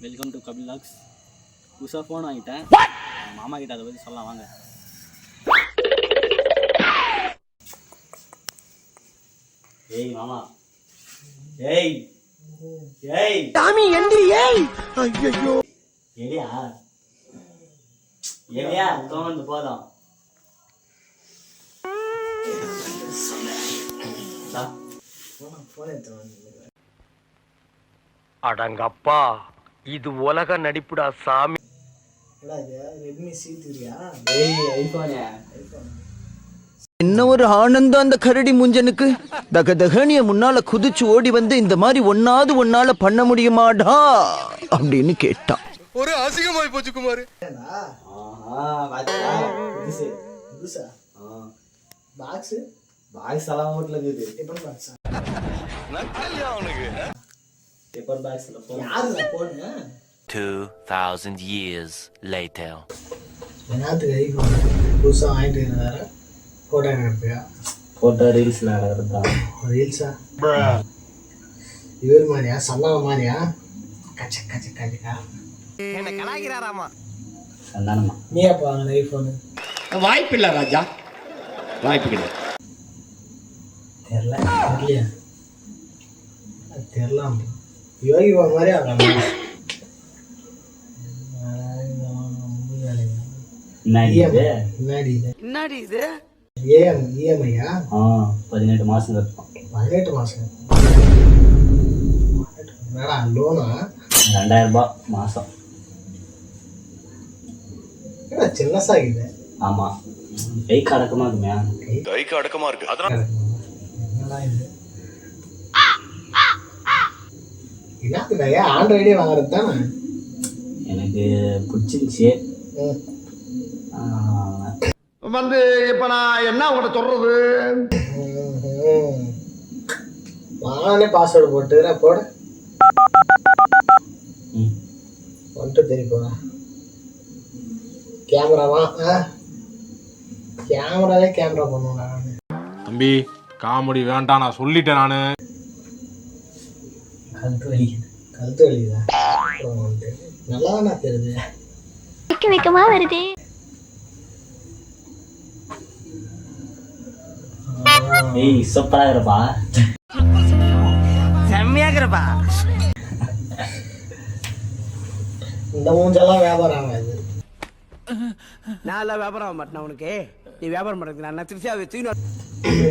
Welcome to Kapil lakhs. புதுசாக phone வாங்கிட்டேன். மாமா கிட்ட அதை பற்றி சொல்லலாம் வாங்க. ஏய் மாமா, ஏய் ஏய் சாமி எந்திரி. ஏய் ஐயோ எலியா எலியா தோந்து போதும். அடங்கப்பா, இது உலக நடிப்புடா சாமி. என்ன ஒரு ஆனந்தம் அந்த கரடி முஞ்சனுக்கு. தகதகனிய முன்னால குதிச்சு ஓடி வந்து இந்த மாதிரி ஒன்னால பண்ண முடியுமாடா அப்படின்னு கேட்டான். ஒரு அசிங்கமாய் போச்சு குமார். பாக்ஸ் எல்லாம் வீட்டுல இருக்குது. நக்கல்யா அவனுக்கு. பேப்பர் பாக்ஸ்ல போன் 2000 years later. புதுசாக வாங்கிட்டு வேற ஃபோட்டோ எடுப்பியா? ஃபோட்டோ ரீல்ஸில் நடக்கிறதா? ரீல்ஸா? இவர் மாதிரியா? சந்தானம் மாதிரியா? கச்ச கச்ச கச்சக்கா என்ன கலாய்க்கிறாராமா? சந்தானமா? நீ அப்போ வாங்கின ஐஃபோனு? வாய்ப்பில்லை ராஜா, வாய்ப்பு கிடையாது. தெரியலையா? தெரியலாம். யோகி மாதிரி ஆகலாம். என்னடி இது? இஎம்ஐயா? 18 மாசம் இருக்கும். 18 மாதம் வேடா லோனா? 2000 ரூபாய் மாதம். ஏடா சின்னசாகிது. ஆமாம், கைக்கு அடக்கமாக இருக்குமே. கைக்கு அடக்கமா இருக்கு. அதனால என்னடா இது? என்னத்துக்காயா ஆண்ட்ராய்டே வாங்குறது தானே? எனக்கு பிடிச்சிருந்துச்சி. வந்து இப்ப நான் என்ன உங்கள்கிட்ட சொல்றது? வாங்கனே பாஸ்வேர்டு போட்டுக்கிறா போட. வந்துட்டு தெரியும் போடா. கேமராவா? கேமராவே கேமரா பண்ணுவேன் நான். தம்பி காமெடி வேண்டாம், நான் சொல்லிட்டேன். நானு கழுத்து வலிக்குதா? நல்லா தானே தெரியுது. வைக்கமா வருது. ஏய் சூப்பரா இருப்பா. செம்மையாகிறப்பா. இந்த மூஞ்செல்லாம் வியாபாரம் ஆகாது. நான் எல்லாம் வியாபாரம் ஆக மாட்டேன் உனக்கு. நீ வியாபாரம் பண்ணுறது நான் திருச்சியா வச்சு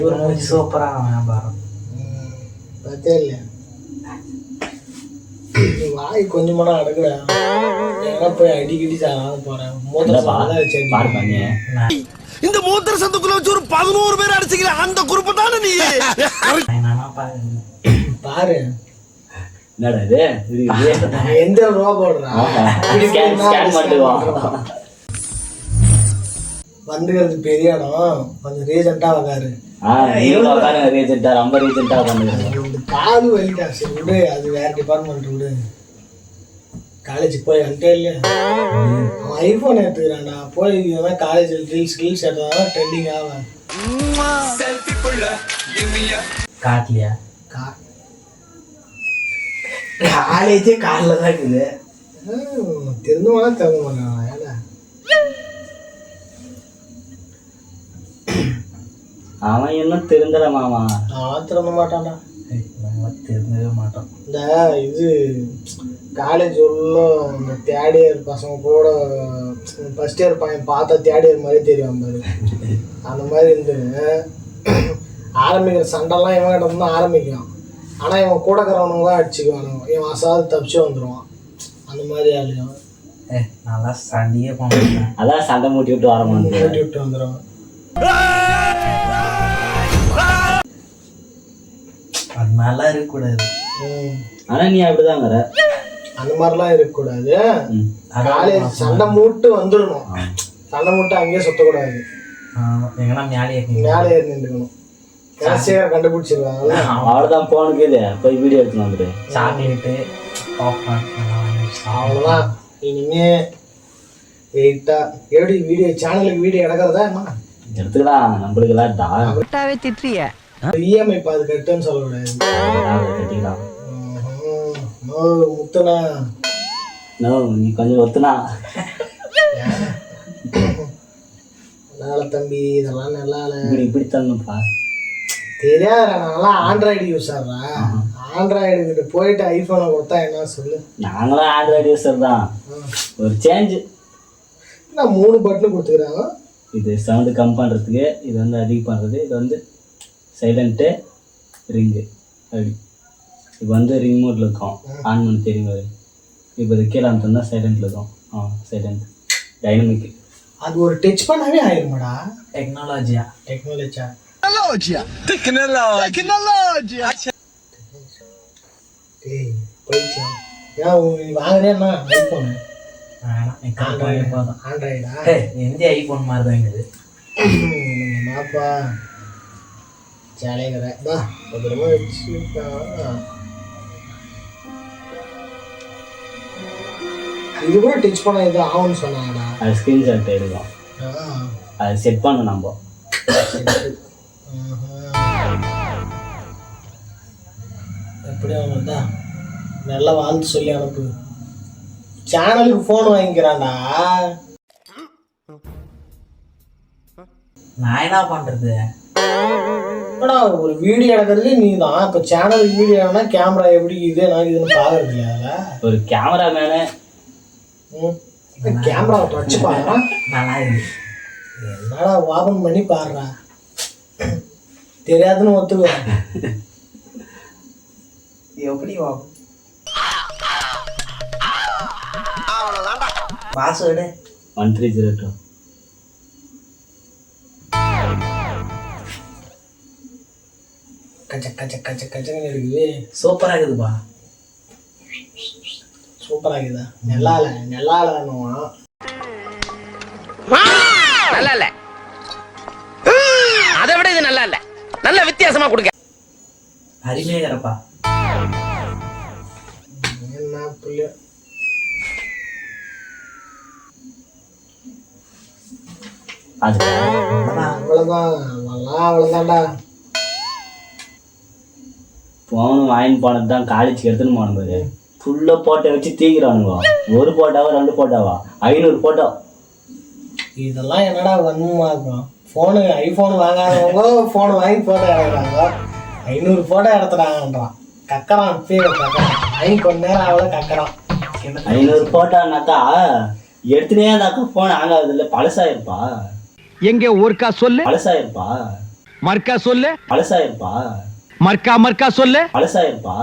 ஒரு மூஞ்சி சூப்பராக வியாபாரம் பார்த்தே இல்லையா? வாய் கொஞ்சமானா அடக்குற. எங்க போய் அடிக்கடி சாப்பிட போறேன். இந்த மூத்திர சந்துக்குள்ள வச்சு ஒரு 11 பேர் அடிச்சுக்கல. அந்த குரூப் தானே நீ. பாரு என்னடா இது? எந்த ரூபா போடுறான் வந்துக்கிறது பெரிய இடம். கொஞ்சம் ரீசெண்டா வராரு. காது வலிட்டா. சரி விடு, அது வேற டிபார்ட்மெண்ட் விடு. காலேஜுக்கு போய் வந்துட்டே இல்லையா? அவன் ஐஃபோன் எடுத்துக்கிறான்டா. போய் காலேஜில் ரீல்ஸ் எடுத்தாதான் ட்ரெண்டிங் ஆகும். காட்டலையா? காலேஜே காலில் தான் இருக்குது. திருந்துவானா திறந்து பண்ணான். ஏடா அவன் இன்னும் திருந்தல மாமா. அவன் திறந்த மாட்டான்டா. திருந்தவே மாட்டான். இந்த இது காலேஜ் உள்ள இந்த தேர்ட் இயர் பசங்க கூட ஃபர்ஸ்ட் இயர் பையன் பார்த்தா தேர்ட் இயர் மாதிரி தெரியும் பாரு. அந்த மாதிரி இருந்து ஆரம்பிக்கிற சண்டைலாம் இவன் கிட்ட தான் ஆரம்பிக்கும். ஆனால் இவன் கூட இருக்கிறவனுங்க தான் அடிச்சுக்குவானுங்க. இவன் அசாது தப்பிச்சு வந்துடுவான். அந்த மாதிரி ஆளுங்க. நல்லா சண்டையே பண்ணுவேன். அதான் சண்டை மூட்டி விட்டு மூட்டி விட்டு வந்துடுவான். அது மாதிரிலாம் இருக்கக்கூடாது. ஆனா நீ அப்படிதாங்கிற. அந்த மாதிரிலாம் இருக்கக்கூடாது. காலேஜ் சண்டை மூட்டு வந்துடணும். சண்டை மூட்டு அங்கேயே சுத்தக்கூடாது. எங்கன்னா மேலே ஏறி நின்றுக்கணும். கடைசியாக கண்டுபிடிச்சிருவாங்க. அவ்வளோதான். போனுக்கு போய் வீடியோ எடுத்துன்னு வந்துடு. சாக்லேட்டு அவ்வளோதான். இனிமே எயிட்டா எப்படி வீடியோ சேனலுக்கு வீடியோ எடுக்கிறதா என்ன எடுத்துக்கலாம். நம்மளுக்கு திட்டுறிய இஎம்ஐ பாது கட்டுன்னு சொல்லக்கூடாது. கட்டிக்கலாம். முத்தனா நோ நீ கொஞ்சம் ஒத்துனா. அதனால தம்பி இதெல்லாம் நல்லா இல்ல. இப்படி தரணும்ப்பா. தெரியாதுடா, நான்லாம் ஆண்ட்ராய்டு யூஸர்டா. ஆண்ட்ராய்டு கிட்ட போயிட்டு ஐஃபோனை கொடுத்தா என்ன சொல்லு. நாங்களும் ஆண்ட்ராய்டு யூஸர் தான். ஒரு சேஞ்சு நான் 3 பட்டன் கொடுத்துக்கிறாங்க. இது சவுண்டு கம் பண்ணுறதுக்கு, இது வந்து அதிகம் பண்ணுறது, இது வந்து சைலண்ட்டு ரிங்கு அப்படி. இப்போ வந்து ரிங் மோட்டில் இருக்கும், ஆன் பண்ணி தெரியும். இப்போ இது கீழே அமுத்தோம்னா சைலண்டில் இருக்கும். Silent dynamic. அது ஒரு டச் பண்ணாவே ஆயிருமாடா. டெக்னாலஜியா டேய் போயிடுச்சு. ஏன் நீ வாங்குறேன்னா ஐஃபோனு? ஆண்ட்ராய்டா? எந்த ஐபோன் மாதிரி தான் இருக்குது. மாப்பா ஜாலியாக பா பத்திரமா வச்சுருக்கான். இது கூட டச் பண்ண இது ஆகும்னு சொன்னாங்கடா. அது ஸ்க்ரீன்ஷாட் எடுக்கும், அது செட் பண்ணணும் நம்ம. எப்படி அவங்கள்தா நல்லா வாழ்த்து சொல்லி அனுப்பு. சேனலுக்கு ஃபோன் வாங்கிக்கிறான்டா. நான் என்ன பண்றது? ஒரு வீடியோ எடுக்கிறது நீ தான். இப்போ சேனலுக்கு வீடியோ எடுனா கேமரா எப்படி இது நான் இதுன்னு பார்க்கறது இல்லையா? ஒரு கேமரா மேனு கேமராவை வச்சு பாருடா. நல்லா இருக்கு. என்னடா ஓபன் பண்ணி பாருடா. தெரியாதுன்னு ஒத்துக்குவேன். எப்படி பாஸ்வேர்டு 1302. கச்ச கச்ச கச்ச கச்சன்னு இருக்குது. சூப்பரா இருக்குதுப்பா. சூப்பராக இருக்குதா? நல்லா இல்லைன்னுவா. நல்லா இல்ல, அதை விட இது நல்லா இல்ல, நல்ல வித்தியாசமா கொடுக்க. அருமையாகிறப்பா. என்ன புள்ள அது அவ்வளோதான்டா. ஃபோன் வாங்கி போனது தான் காலேஜுக்கு எடுத்துன்னு போனது. ஃபுல்லாக போட்டோ வச்சு தீக்கிறானுங்க. 1 போட்டாவா 2 போட்டாவா 500 போட்டோ. இதெல்லாம் என்னடா வன்மமா இருக்கும். ஃபோனு ஐஃபோன் வாங்காதவங்க ஃபோன் வாங்கி ஃபோட்டோ எடுக்கிறாங்க. 500 ஃபோட்டோ எடுத்துட்டாங்கன்றான். கக்கறான் பேர் கக்கறான். வாங்கி கொஞ்ச நேரம் ஆகல கக்கறான். 500 போட்டோனாக்கா எடுத்துனே இருந்தாக்கா ஃபோன் ஆகாது இல்லை, பழசாயிருப்பா. எங்க ஊர்க்கா சொல்லு, பழசாயிருப்பா. மர்க்கா சொல்லு, பழசாயிருப்பா. மர்க்கா சொல்லு, பழசாயிருப்பா.